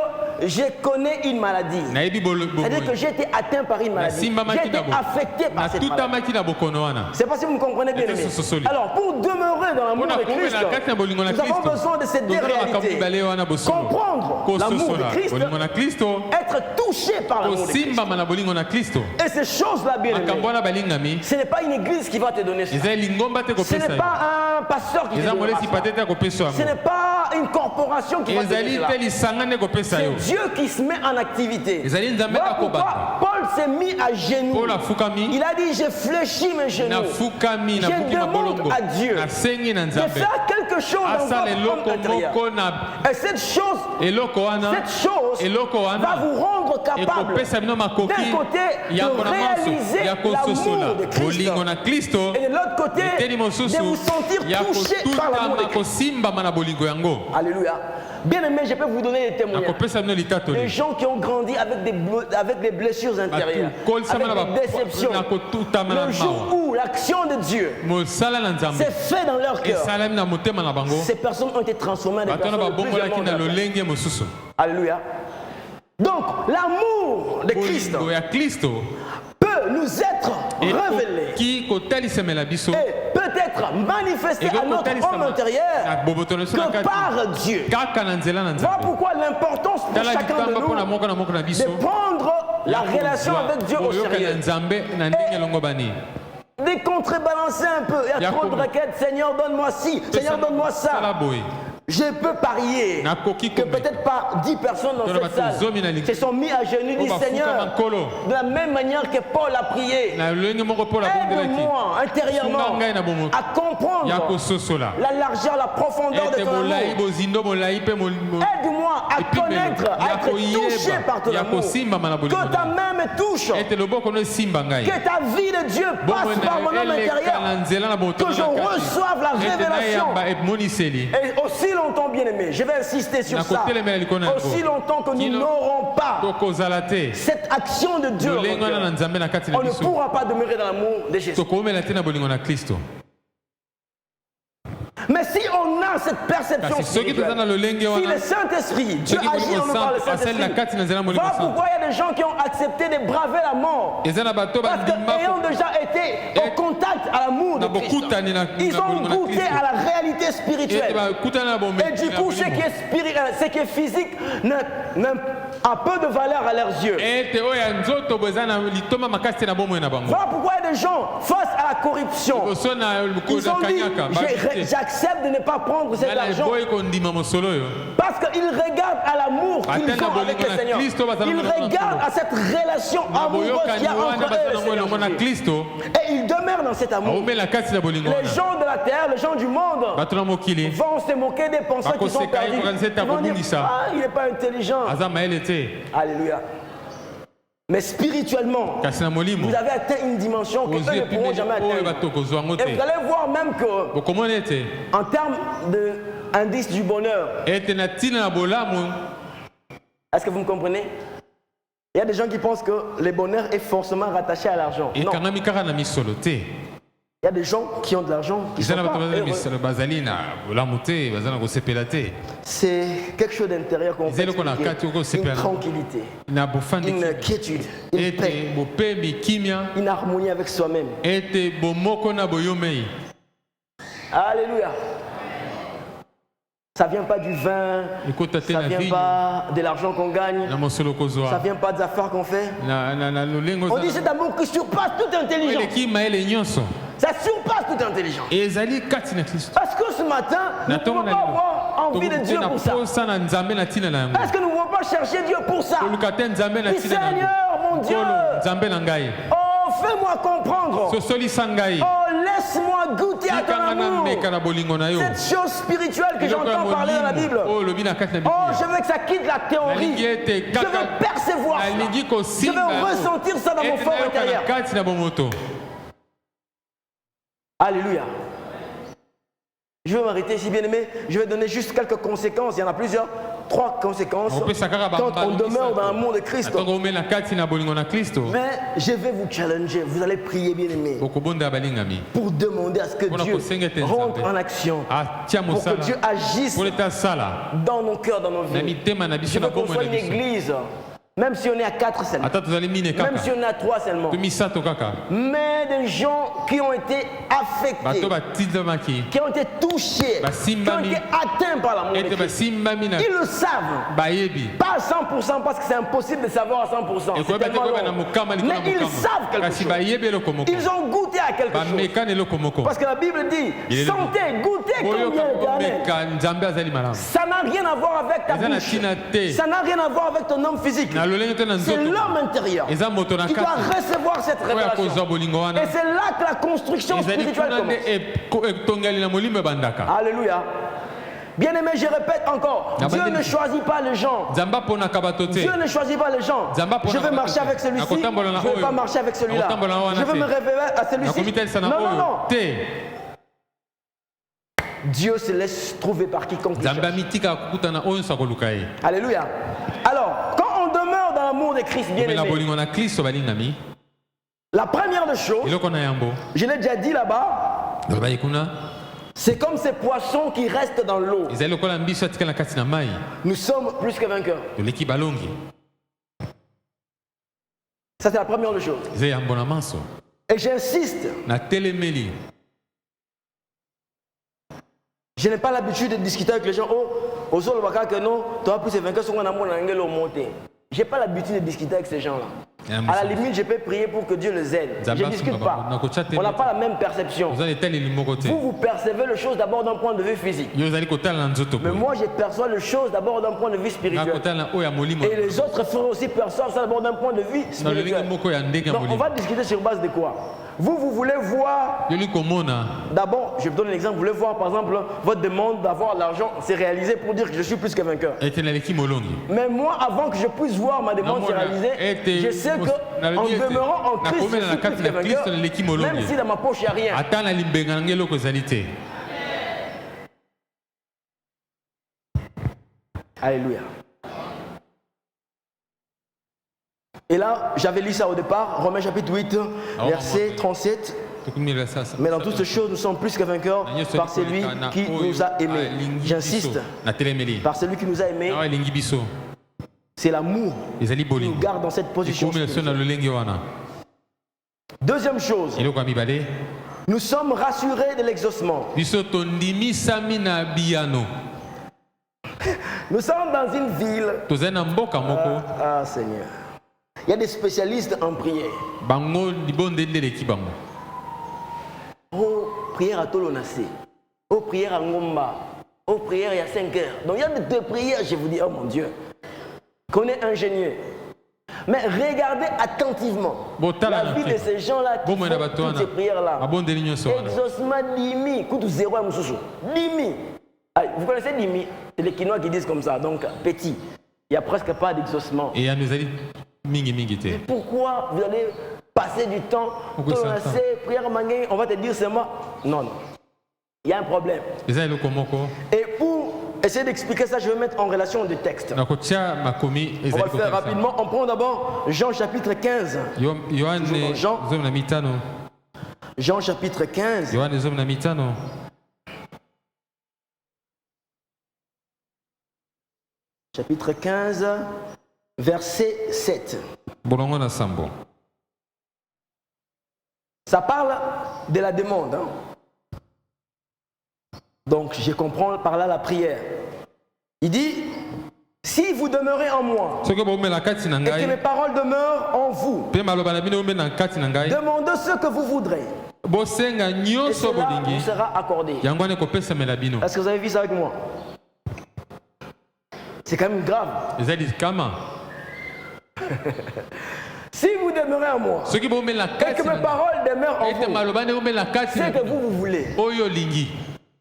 je connais une maladie. C'est-à-dire que j'ai été atteint par une maladie. J'ai été affecté par cette maladie. Je ne sais pas si vous me comprenez bien. Alors, pour demeurer dans l'amour de Christ, nous avons besoin de ces deux réalités. Comprendre l'amour de Christ, être touché par l'amour de Christ. Et ces choses-là, bien aimés, ce n'est pas une église qui va te donner ça. Ce n'est pas un pasteur qui te donnera ça. Ce n'est pas une corporation qui va te donner ça. C'est Dieu qui se met en activité. Voilà pourquoi Paul s'est mis à genoux. Il a dit, j'ai fléchi mes genoux. Je demande à Dieu de faire quelque chose dans votre homme intérieur. Et cette chose va vous rendre capable d'un côté de réaliser l'amour de Christ et de l'autre côté de vous sentir touché par l'amour de Christ. Alléluia. Bien aimé, je peux vous donner des témoignages. Des gens qui ont grandi avec des blessures intérieures, avec des déceptions. Le jour où l'action de Dieu s'est faite dans leur cœur, ces personnes ont été transformées en des personnes de plus. Alléluia. Donc, l'amour de Christ peut nous être révélé et peut être manifesté à notre homme intérieur que par Dieu. Voilà pourquoi l'importance pour chacun de nous de prendre la relation avec Dieu au sérieux. De contrebalancer un peu. Il y a trop de requêtes. Seigneur, donne-moi ci. Seigneur, donne-moi ça. Je peux parier que peut-être pas 10 personnes dans cette salle se sont mis à genoux et disent Seigneur, de la même manière que Paul a prié, aide-moi intérieurement à comprendre la largeur, la profondeur de ton amour. Aide-moi à connaître, à être touché par ton amour. Que ta main me touche. Que ta vie de Dieu passe par mon homme intérieur. Que je reçoive la révélation. Et aussi longtemps, bien aimé, je vais insister sur ça. Aussi longtemps que nous n'aurons pas cette action de Dieu, on ne pourra pas demeurer dans l'amour de Jésus. Mais si on a cette perception spirituelle, si le Saint-Esprit, Dieu agit en nous par le Saint-Esprit, voilà pourquoi il y a des gens qui ont accepté de braver la mort. Parce qu'ayant déjà été au contact à l'amour de Christ, ils ont goûté à la réalité spirituelle. Et du coup, ce qui est spirituel, ce qui est physique, a peu de valeur à leurs yeux. Voilà pourquoi il y a des gens face à la corruption. Ils ont dit, j'accepte de ne pas prendre cet argent parce qu'ils regardent à l'amour qu'ils ont avec le Seigneur. Ils regardent à cette relation amoureuse qu'il y a entre eux et le Seigneur. Et ils demeurent dans cet amour. Les gens de la terre, les gens du monde vont se moquer des penseurs qui sont perdus. Ils vont dire, ah, il n'est pas intelligent. Alléluia. Mais spirituellement, vous avez atteint une dimension que eux ne pourront jamais atteindre. Et vous allez voir même que, en termes d'indice du bonheur, est-ce que vous me comprenez? Il y a des gens qui pensent que le bonheur est forcément rattaché à l'argent. Non. Il y a des gens qui ont de l'argent qui sont pas heureux. C'est quelque chose d'intérieur qu'on peut expliquer. Une tranquillité, une quiétude, une paix, une harmonie avec soi-même. Alléluia. Ça ne vient pas du vin, ça ne vient pas de l'argent qu'on gagne, ça ne vient pas des affaires qu'on fait. On dit cet amour qui surpasse toute intelligence. Ça surpasse toute intelligence. Parce que ce matin, nous ne pouvons pas avoir envie de Dieu pour ça. Est-ce que nous ne pouvons pas chercher Dieu pour ça? Et Seigneur, mon Dieu, oh, fais-moi comprendre. Oh, laisse-moi goûter à ton amour. Cette chose spirituelle que j'entends parler dans la Bible. Oh, je veux que ça quitte la théorie. Je veux percevoir ça. Je veux ressentir ça dans mon fort intérieur. Alléluia. Je vais m'arrêter ici, bien aimé. Je vais donner juste quelques conséquences. Il y en a plusieurs. 3 conséquences quand on demeure dans l'amour de Christ. Mais je vais vous challenger. Vous allez prier, bien aimé, pour demander à ce que Dieu rentre en action, pour que Dieu agisse dans nos cœurs, dans nos vies. Je veux qu'on soit une église. Même si on est à 4 seulement, même si on est à 3 seulement, mais des gens qui ont été affectés, qui ont été touchés, qui ont été atteints par l'amour de Christ. Ils le savent, pas à 100% parce que c'est impossible de savoir à 100%, c'est tellement long. Mais ils savent quelque chose, ils ont goûté à quelque chose, parce que la Bible dit, sentez, goûtez combien l'éternel. Ça n'a rien à voir avec ta bouche, ça n'a rien à voir avec ton homme physique. C'est l'homme intérieur. Il doit recevoir cette révélation. Et c'est là que la construction spirituelle commence. Alléluia. Bien aimé, je répète encore, Dieu ne choisit pas les gens. Dieu ne choisit pas les gens. Je veux marcher avec celui-ci, je ne veux pas marcher avec celui-là. Je veux me révéler à celui-ci. Non, non, non. Dieu se laisse trouver par quiconque. Alléluia. Alors, quand on demeure dans l'amour de Christ, bien aimé, la première des choses, je l'ai déjà dit là-bas, c'est comme ces poissons qui restent dans l'eau. Nous sommes plus que vainqueurs. Ça, c'est la première des choses. Et j'insiste. Je n'ai pas l'habitude de discuter avec les gens. Oh, au sol, que non, tu as plus de 20 ans, je n'ai pas l'habitude de discuter avec ces gens-là. À la limite, je peux prier pour que Dieu les aide. Je ne discute pas. On n'a pas la même perception. Vous percevez les choses d'abord d'un point de vue physique. Mais moi, je perçois les choses d'abord d'un point de vue spirituel. Et les autres frères aussi perçoivent ça d'abord d'un point de vue spirituel. Donc, on va discuter sur base de quoi? Vous voulez voir. D'abord, je vous donne un exemple. Vous voulez voir, par exemple, votre demande d'avoir l'argent, c'est réalisé pour dire que je suis plus que vainqueur. Mais moi, avant que je puisse voir ma demande se réaliser, je sais qu'en demeurant en Christ, je suis plus que vainqueur, même si dans ma poche, il n'y a rien. Alléluia. Et là, j'avais lu ça au départ, Romains chapitre 8, verset 37. Mais dans toutes ces choses, nous sommes plus que vainqueurs par celui qui nous a aimés. J'insiste, par celui qui nous a aimés. C'est l'amour qui nous garde dans cette position. Deuxième chose, nous sommes rassurés de l'exaucement. Nous sommes dans une ville. Ah Seigneur. Il y a des spécialistes en prière. Oh, prière à Tolonacé. Oh, prière à Ngomba. Oh, prière il y a 5 heures. Donc il y a deux prières, je vous dis, oh mon Dieu. Qu'on est ingénieux. Mais regardez attentivement la vie de ces gens-là qui font toutes ces prières-là. Exaucement dimi, coûte 0 à Moussoussou. Dimi. Vous connaissez dimi? C'est les Quinois qui disent comme ça, donc petit. Il n'y a presque pas d'exaucement. Mais pourquoi vous allez passer du temps, prière mangé, on va te dire c'est moi? Non, non. Il y a un problème. Et pour essayer d'expliquer ça, je vais mettre en relation deux textes. On va le faire rapidement. On prend d'abord Jean chapitre 15. Jean chapitre 15. Chapitre 15, verset 7. Ça parle de la demande. Hein? Donc, je comprends par là la prière. Il dit, si vous demeurez en moi, et que mes paroles demeurent en vous, demandez ce que vous voudrez. Et cela vous sera accordé. Est-ce que vous avez vu ça avec moi? C'est quand même grave. Si vous demeurez en moi, et que mes paroles demeurent en vous, c'est que vous voulez.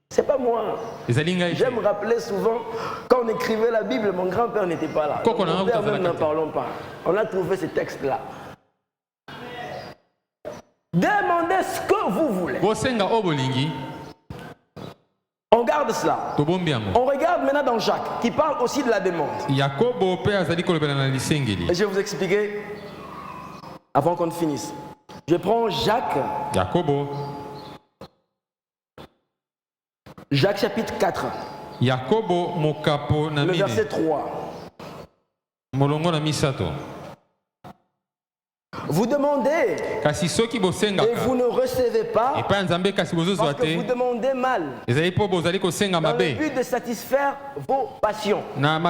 C'est pas moi. J'aime rappeler souvent, quand on écrivait la Bible, mon grand-père n'était pas là. Mon père même n'en parlons pas. On a trouvé ce texte-là. Demandez ce que vous voulez. On garde cela. On regarde maintenant dans Jacques, qui parle aussi de la demande. Et je vais vous expliquer avant qu'on finisse. Je prends Jacques. Jacques chapitre 4. Le verset 3. Vous demandez et vous ne recevez pas parce que vous demandez mal dans le but de satisfaire vos passions. Nous sommes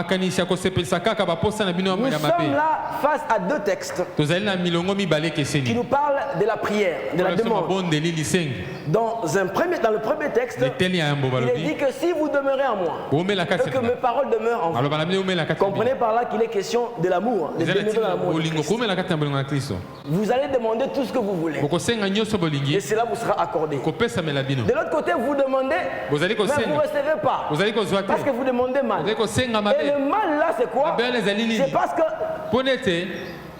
là face à deux textes qui nous parlent de la prière, de la demande. Dans le premier texte, il est dit que si vous demeurez en moi et que mes paroles demeurent en vous, comprenez par là qu'il est question de l'amour, de demeurer dans l'amour de Christ. Vous allez demander tout ce que vous voulez. Et cela vous sera accordé. De l'autre côté, vous demandez, mais vous ne recevez pas. Parce que vous demandez mal. Et le mal là, c'est quoi? C'est parce que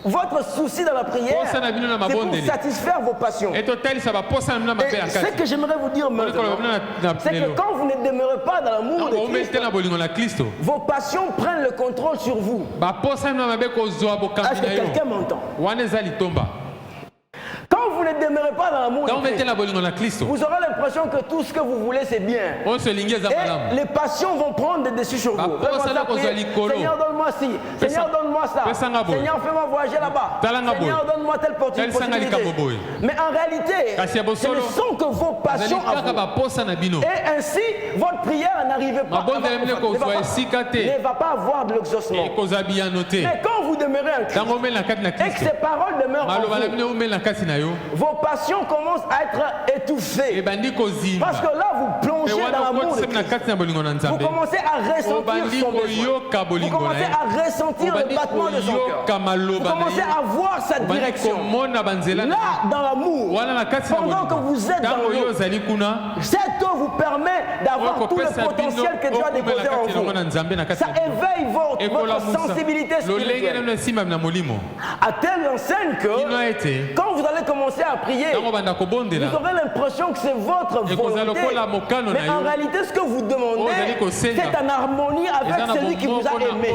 votre souci dans la prière, c'est pour satisfaire vos passions. Et ce que j'aimerais vous dire maintenant, c'est que quand vous ne demeurez pas dans l'amour de Christ, vos passions prennent le contrôle sur vous. Est-ce que quelqu'un m'entend? Quand vous ne demeurez pas dans l'amour de Christ, vous aurez l'impression que tout ce que vous voulez c'est bien. Et les passions vont prendre des dessus sur vous. Seigneur, donne-moi ci. Seigneur, donne-moi ça. Seigneur, fais-moi voyager là-bas. Seigneur, donne-moi telle possibilité. Mais en réalité, ce ne sont que vos passions à vous. Et ainsi, votre prière n'arrive pas. Ne va pas avoir de l'exaucement. Mais quand vous demeurez en Christ et que ces paroles demeurent en vous, vos passions commencent à être étouffées. Parce que là, vous plongez dans l'amour de Christ. Vous commencez à ressentir son besoin. Vous commencez à ressentir le battement de son cœur. Vous commencez à voir sa direction. Là, dans l'amour, pendant que vous êtes dans l'eau, cette eau vous permet d'avoir tout le potentiel que Dieu a déposé en vous. Ça éveille votre sensibilité spirituelle. À telle enseigne que quand vous allez commencer à prier, vous aurez l'impression que c'est votre volonté. Mais en réalité, ce que vous demandez, c'est en harmonie avec celui qui vous a aimé.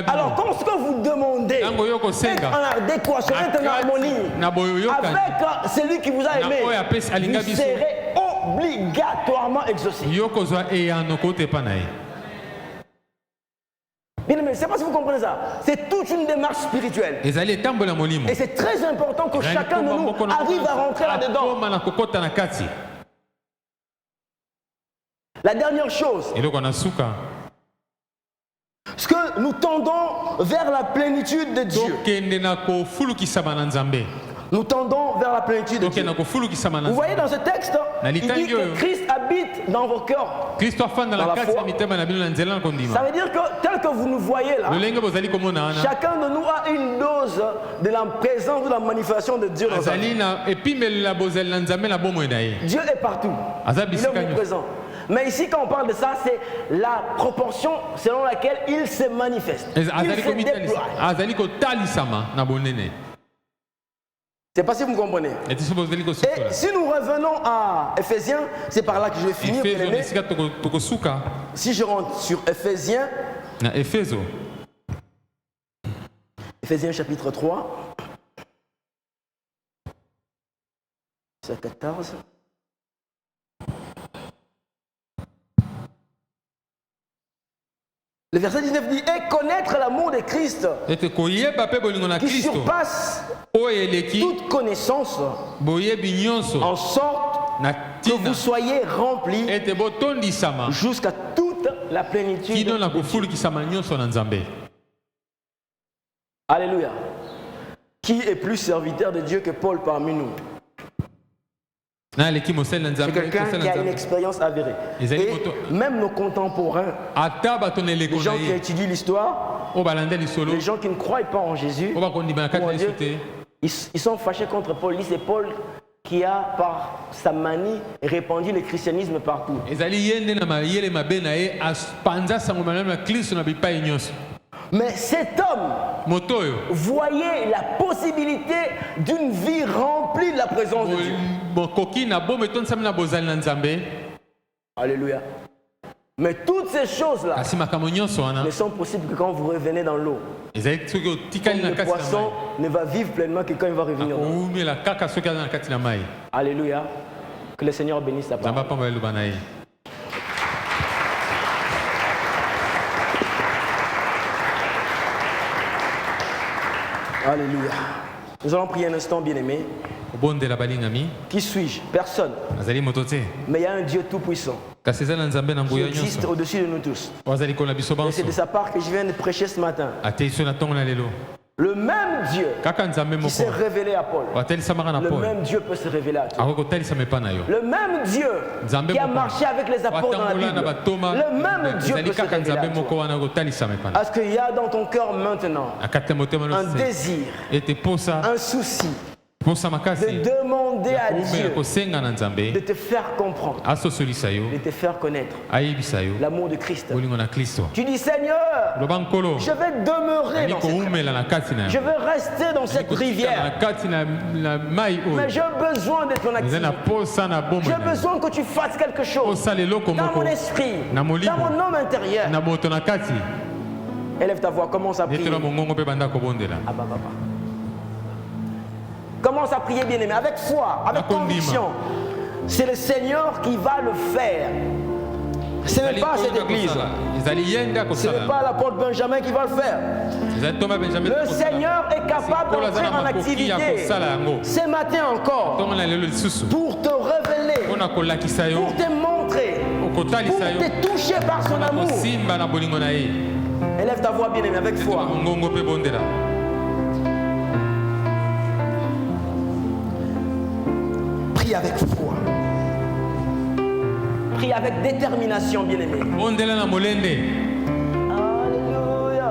Alors quand ce que vous demandez est en adéquation, est en harmonie avec celui qui vous a aimé, vous serez obligatoirement exaucé. Bien, mais je ne sais pas si vous comprenez ça. C'est toute une démarche spirituelle. Et c'est très important que chacun de nous arrive à rentrer là-dedans. La dernière chose, ce que nous tendons vers la plénitude de Dieu. Nous tendons vers la plénitude de Dieu. Vous voyez dans ce texte, il dit que Christ habite dans vos cœurs. Dans la foi. Ça veut dire que tel que vous nous voyez là, chacun de nous a une dose de la présence ou de la manifestation de Dieu dans sa vie. Dieu est partout. Il est omniprésent. Mais ici, quand on parle de ça, c'est la proportion selon laquelle il se manifeste. Il se déploie. Je ne sais pas si vous comprenez. Et si nous revenons à Éphésiens, c'est par là que je vais finir. Si je rentre sur Éphésiens, Éphésiens chapitre 3, verset 14. Le verset 19 dit, et connaître l'amour de Christ qui surpasse toute connaissance, en sorte que vous soyez remplis jusqu'à toute la plénitude de Dieu. Alléluia. Qui est plus serviteur de Dieu que Paul parmi nous? C'est quelqu'un qui a une expérience avérée. Et même nos contemporains, les gens qui étudient l'histoire, les gens qui ne croient pas en Jésus, ils sont fâchés contre Paul. C'est Paul qui a, par sa manie, répandu le christianisme partout. Mais cet homme voyait la possibilité d'une vie remplie de la présence de Dieu. Alléluia. Mais toutes ces choses-là ne sont possibles que quand vous revenez dans l'eau. Le poisson ne va vivre pleinement que quand il va revenir dans l'eau. Alléluia. Que le Seigneur bénisse sa parole. Alléluia. Nous allons prier un instant, bien-aimé. Qui suis-je? Personne. Mais il y a un Dieu tout-puissant qui existe au-dessus de nous tous. Et c'est de sa part que je viens de prêcher ce matin. Le même Dieu qui s'est révélé à Paul, le même Dieu peut se révéler à toi. Le même Dieu qui a marché avec les apôtres dans la Bible, le même Dieu peut se révéler à toi. Est-ce qu'il y a dans ton cœur maintenant un désir, un souci de demander à Dieu de te faire comprendre, de te faire connaître l'amour de Christ? Tu dis, Seigneur, je vais demeurer dans cette rivière. Je veux rester dans cette rivière. Mais j'ai besoin de ton activité. J'ai besoin que tu fasses quelque chose dans mon esprit, dans mon homme intérieur. Élève ta voix, commence à prier. Commence à prier, bien-aimé, avec foi, avec conviction. C'est le Seigneur qui va le faire. Ce n'est pas cette église. Ce n'est pas l'apôtre Benjamin qui va le faire. Le Seigneur est capable d'entrer en activité ce matin encore pour te révéler, pour te montrer, pour te toucher par son amour. Élève ta voix, bien-aimé, avec foi. Prie avec foi. Prie avec détermination, bien-aimé. Alléluia.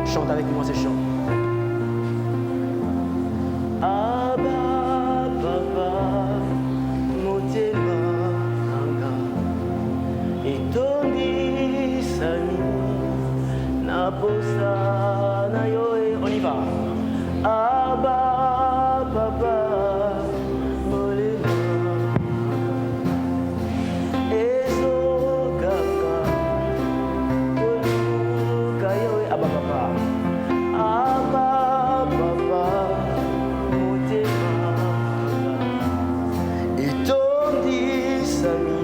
Chante avec moi ces chants. On y va. Abba, Papa, Molema, Ezo, Kaka, Kayo, Abba, Papa, Abba, Papa, Motema, et Tondi, Sami,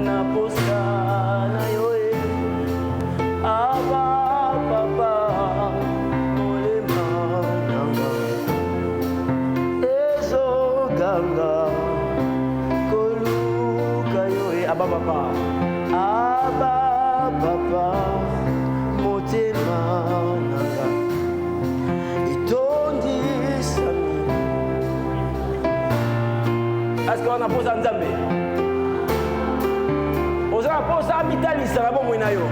Naposa, Nayoe, Abba. Abba Papa, Abba Papa, Motema Nanga, Itondi Sami. Est-ce qu'on a posé un Nzambe? On a posé un Mitali, ça va bon, Mouinayo.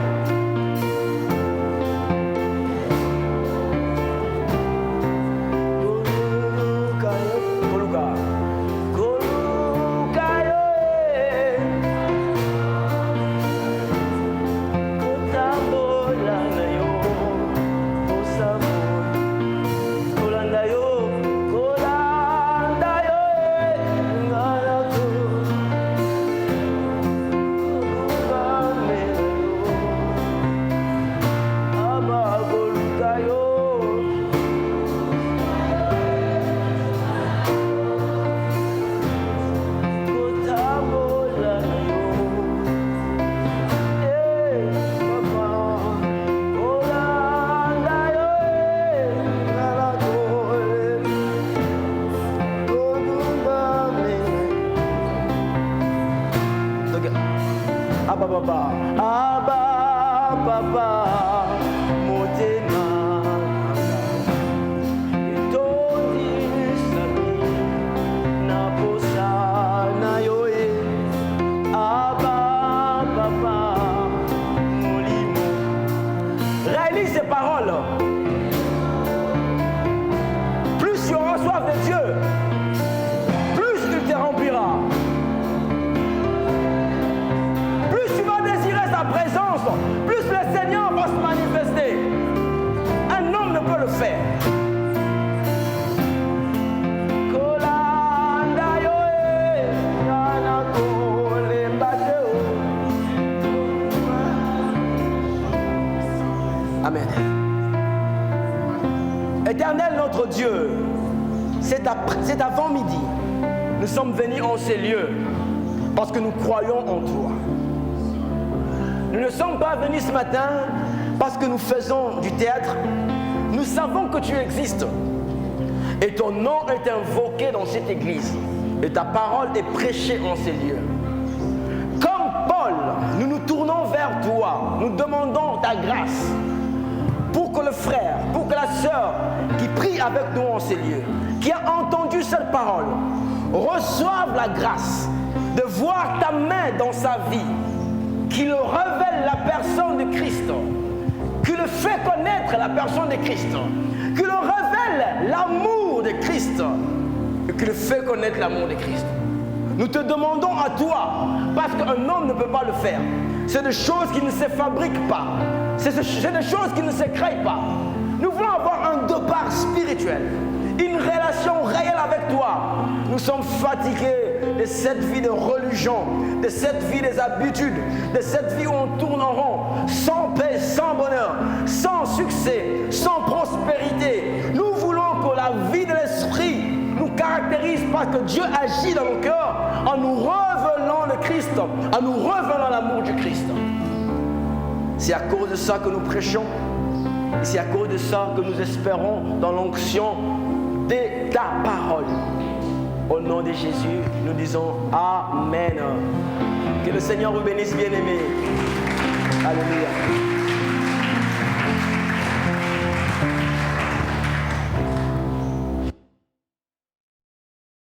Abba Papa, Abba Papa, Motema, Itondi Sami, Naposa Nayoe, Abba Papa, Molimo. Réalise ces paroles. Plus tu auras soif de Dieu, plus il te remplira. Présence, plus le Seigneur va se manifester. Un homme ne peut le faire. Amen. Éternel notre Dieu, c'est avant midi. Nous sommes venus en ces lieux parce que nous croyons en toi. Nous ne sommes pas venus ce matin parce que nous faisons du théâtre. Nous savons que tu existes. Et ton nom est invoqué dans cette église. Et ta parole est prêchée en ces lieux. Comme Paul, nous nous tournons vers toi. Nous demandons ta grâce. Pour que le frère, pour que la sœur qui prie avec nous en ces lieux, qui a entendu cette parole, reçoive la grâce de voir ta main dans sa vie, qui le révèle la personne de Christ, qui le fait connaître la personne de Christ, qui le révèle l'amour de Christ, et qui le fait connaître l'amour de Christ. Nous te demandons à toi, parce qu'un homme ne peut pas le faire. C'est des choses qui ne se fabriquent pas. C'est des choses qui ne se créent pas. Nous voulons avoir un part spirituelle, une relation réelle avec toi. Nous sommes fatigués de cette vie de religion, de cette vie des habitudes, de cette vie où on tourne en rond, sans paix, sans bonheur, sans succès, sans prospérité. Nous voulons que la vie de l'esprit nous caractérise parce que Dieu agit dans nos cœurs en nous révélant le Christ, en nous révélant l'amour du Christ. C'est à cause de ça que nous prêchons. Et c'est à cause de ça que nous espérons dans l'onction de ta parole. Au nom de Jésus, nous disons Amen. Que le Seigneur vous bénisse, bien-aimés. Alléluia.